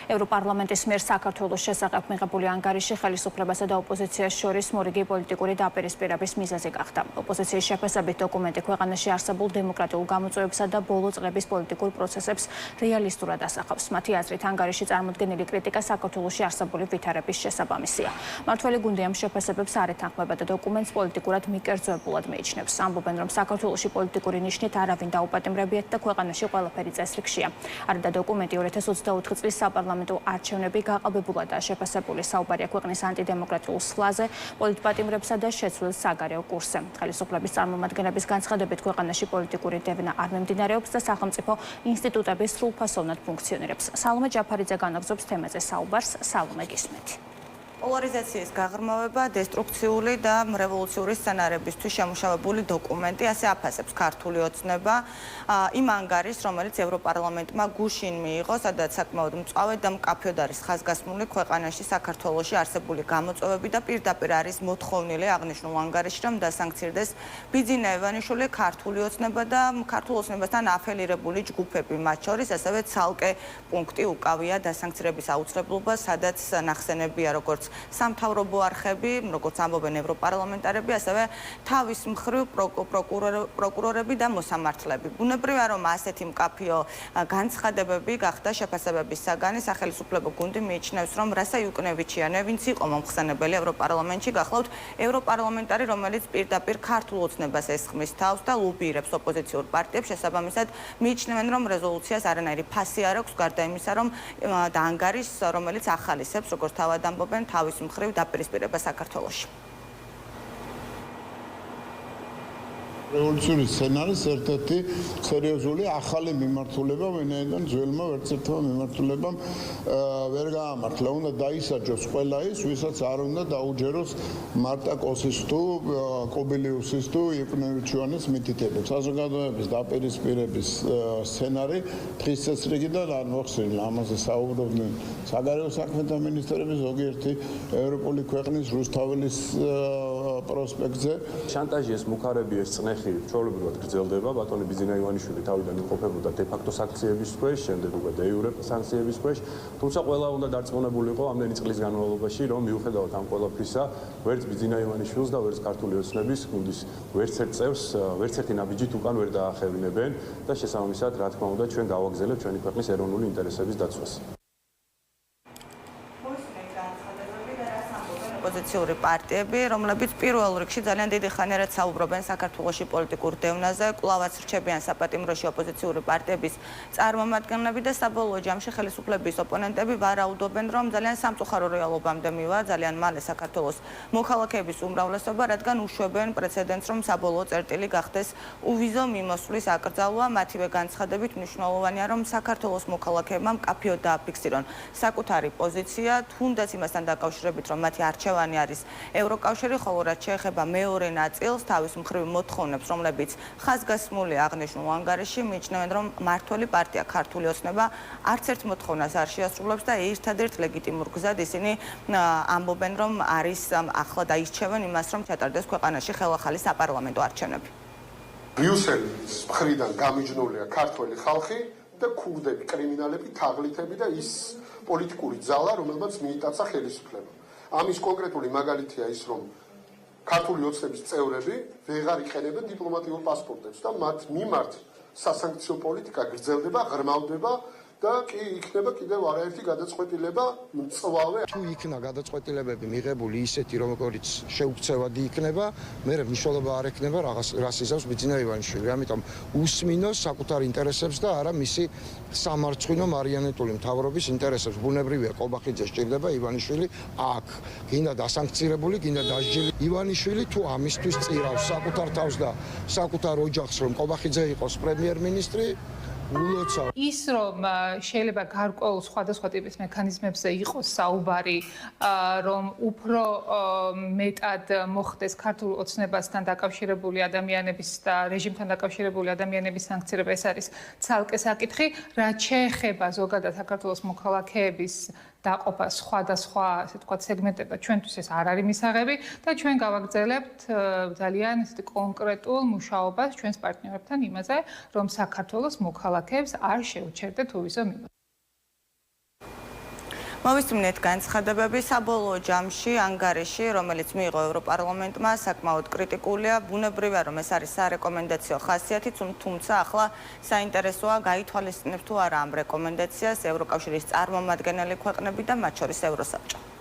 ევროპარლამენტის მიერ საქართველოს შესახებ მიღებული ანგარიში ხელისუფლებასა და ოპოზიციას შორის მორიგი პოლიტიკური დაპირისპირების მიზეზი გახდა. ოპოზიციის შეფასებით დოკუმენტი ქვეყანაში არსებულ დემოკრატიულ გამოწვევებსა და ბოლო წლების პოლიტიკურ პროცესებს რეალისტურად ასახავს. მათი აზრით, ანგარიში წარმოდგენილი კრიტიკა საქართველოში არსებული ვითარების შესაბამისია. მმართველი გუნდი ამ შეფასებებს არ ეთანხმება და დოკუმენტს პოლიტიკურად მიკერძოებულად მიიჩნევს. ამბობენ, რომ საქართველოში პოლიტიკური ნიშნით არავინ დაუპატიმრებიათ და ქვეყანაში ყველაფერი წესრიგშია. არადა დოკუმენტი 2024 წლის საპარლამენტო არჩევნები გაყალბებულადაა შეფასებული. საუბარია ქვეყნის ანტიდემოკრატიულ სვლაზე, პოლიტპატიმრებსა და შეცვლილ საგარეო კურსზე. ხელისუფლების წარმომადგენლების განცხადებით, ქვეყანაში პოლიტიკური დევნა არ მიმდინარეობს და სახელმწიფო ინსტიტუტები სრულფასოვნად ფუნქციონირებს. სალომე ჯაფარიძე განაგზობს თემაზე საუბარს. სალომე, გისმენთ. პოლარიზაციის გაღრმავება, დესტრუქციული და რევოლუციური სცენარებისთვის შემუშავებული დოკუმენტი ასე აფასებს ქართული ოცნება იმ ანგარიშს, რომელიც ევროპარლამენტმა გუშინ მიიღო, სადაც საკმაოდ მწვავე და მკაფიოდ არის ხაზგასმული ქვეყანაში საქართველოში არსებული გამოწვევები და პირდაპირ არის მოთხოვნილი აღნიშნულ ანგარიშში, რომ დასანქცირდეს ბიძინა ივანიშვილი, ქართული ოცნება და ქართულ ოცნებასთან αφილირებული ჯგუფები, მათ შორის ასევე ცალკე პუნქტი უკავია დასანქცირების აუცილებლობას, სადაც ნახსენებია როგორც სამთავრობო არხები, როგორც ამბობენ ევროპარლამენტარები, ასევე თავის მხრივ პროკურორები და მოსამართლეები. ბუნებრივია, რომ ასეთი მკაფიო განცხადებები გახდა შეფასებების საგანი. სახელმწიფო გუნდი მიიჩნევს, რომ რასა იუკნევიჩიანი, ვინც იყო მომხსენებელი ევროპარლამენტში, გახლავთ ევროპარლამენტარი, რომელიც პირდაპირ ქართულ ოცნებას ესხმის თავს და ლობირებს ოპოზიციურ პარტიებს. შესაბამისად, მიიჩნევენ, რომ რეზოლუციას არანაირი ფასი არ აქვს, გარდა იმისა, რომ და ანგარიშს, რომელიც ახალისებს, როგორც თავად ამბობენ, თავის მხრივ დაპირისპირება საქართველოში. რევოლუციური სცენარის ერთ-ერთი სერიოზული ახალი მიმართულება, ვინაიდან ძველმა ვერცერთმა მიმართულებამ ვერ გაამართლა. უნდა დაისაჯოს ყველა ის, ვისაც არ უნდა დაუჯეროს მარტა კოსის თუ კობილიუსის თუ იუკნევიჩიანის მითითებებს. საზოგადოების დაპირისპირების სცენარი დღის წესრიგიდან არ მოხსნილა. ამაზე საუბრობდნენ საგარეო საქმეთა მინისტრები, ზოგიერთი ევროპული ქვეყნის რუსთაველის პროსპექტზე. შანტაჟის მუხარების წნეხი ჩვეულებრივად გრძელდება. ბატონი ბიძინა ივანიშვილი თავიდან იმყოფებოდა დე-ფაქტო სანქციების ქვეშ, შემდეგ უკვე დე-იურე სანქციების ქვეშ. თუმცა ყველა უნდა დარწმუნებულიყო ამდენი წლის განმავლობაში, რომ მიუხედავად ამ ყველაფრისა, ვერც ბიძინა ივანიშვილს და ვერც ქართული ოცნების გუნდის ვერც ერთ წევრს, ვერც ერთი ნაბიჯით უკან ვერ დაახევინებენ და შესაბამისად, რა თქმა უნდა, ჩვენ გავაგზავნებთ ჩვენი ქვეყნის ეროვნული ინტერესების დაცვას. ოპოზიციური პარტიები, რომლებიც პირველ რიგში ძალიან დიდი ხანია საუბრობენ საქართველოში პოლიტიკურ დევნაზე, კვლავაც რჩებიან საპატიმროში ოპოზიციური პარტიების წარმომადგენლები და საბოლოო ჯამში ხელისუფლების ოპონენტები ვარაუდობენ, რომ ძალიან სამწუხარო რეალობამდე მივა ძალიან მალე საქართველოს მოქალაქეების უმრავლესობა, რადგან უშვებენ პრეცედენტს, რომ საბოლოო წერტილი გახდეს უვიზო მიმოსვლის აკრძალვა. მათივე განცხადებით მნიშვნელოვანია, რომ საქართველოს მოქალაქეებმა მკაფიოდ დააფიქსირონ საკუთარი პოზიცია, თუნდაც იმასთან დაკავშირებით, რომ მათი არჩევანი არის ევროკავშირი, ხოლო რაც შეეხება მეორე ნაწილს, თავის მხრივ მოთხოვნებს, რომლებიც ხაზგასმული აღნიშნულ ანგარიშში, მიიჩნევენ, რომ მმართველი პარტია ქართული ოცნება არც ერთ მოთხოვნას არ შეასრულებს და ერთადერთ ლეგიტიმურ გზად ისინი ამბობენ, რომ არის ახლა დაირჩევენ იმას, რომ ჩატარდეს ქვეყანაში ხელახალი საპარლამენტო არჩევნები. ბრიუსელის მხრიდან გამიჯნულია ქართველი ხალხი და ქურდები, კრიმინალები, თაღლითები და ის პოლიტიკური ძალა, რომელმაც მიიტაცა ხელისუფლება. ამის კონკრეტული მაგალითია ის, რომ ქართული ოცნების წევრები ვეღარ იყენებენ დიპლომატიურ პასპორტებს და მათ მიმართ სასანქციო პოლიტიკა გრძელდება, ღრმავდება და კი იქნება კიდევ არაერთი გადაწყვეტილება მწვავე. თუ იქნა გადაწყვეტილებები მიღებული ისეთი, რომელიც შეუქცევადი იქნება, მე მნიშვნელობა არ ექნება რას იზავს ბიძინა ივანიშვილი. ამიტომ უსმინოს საკუთარ ინტერესებს და არა მისი სამარცხვინო მარიონეტული მთავრობის ინტერესებს. ბუნებრივია, ყობახიძე სჭირდება ივანიშვილი აქ. გინდა დასანქცირებული, გინდა დასჯილი. ივანიშვილი თუ ამისთვის წირავს საკუთარ თავს და საკუთარ ოჯახს, რომ ყობახიძე იყოს პრემიერ-მინისტრი, ის რომ შეიძლება გარკვეულ სხვადასხვა ტიპის მექანიზმებზე იყოს საუბარი, რომ უფრო მეტად მოხდეს ქართულ ოცნებასთან დაკავშირებული ადამიანების და რეჟიმთან დაკავშირებული ადამიანების სანქცირება, ეს არის ცალკე საკითხი, რაც შეეხება ზოგადად საქართველოს მოქალაქეების დაყოფა სხვადასხვა, ასე ვთქვათ, სეგმენტებად ჩვენთვის ეს არ არის მისაღები და ჩვენ გავაგრძელებთ ძალიან კონკრეტულ მუშაობას ჩვენს პარტნიორებთან იმაზე, რომ საქართველოს მოქალაქეებს არ შეუჩერდეთ უვიზო მიმართულება. მოვისმინეთ განცხადებები საბოლოო ჯამში ანგარიში, რომელიც მიიღო ევროპარლამენტმა, საკმაოდ კრიტიკულია. ბუნებრივია, რომ ეს არის სარეკომენდაციო ხასიათით, თუმცა ახლა საინტერესოა გაითვალისწინებს თუ არა ამ რეკომენდაციას ევროკავშირის წარმომადგენელი ქვეყნები და მათ შორის ევროსაბჭო.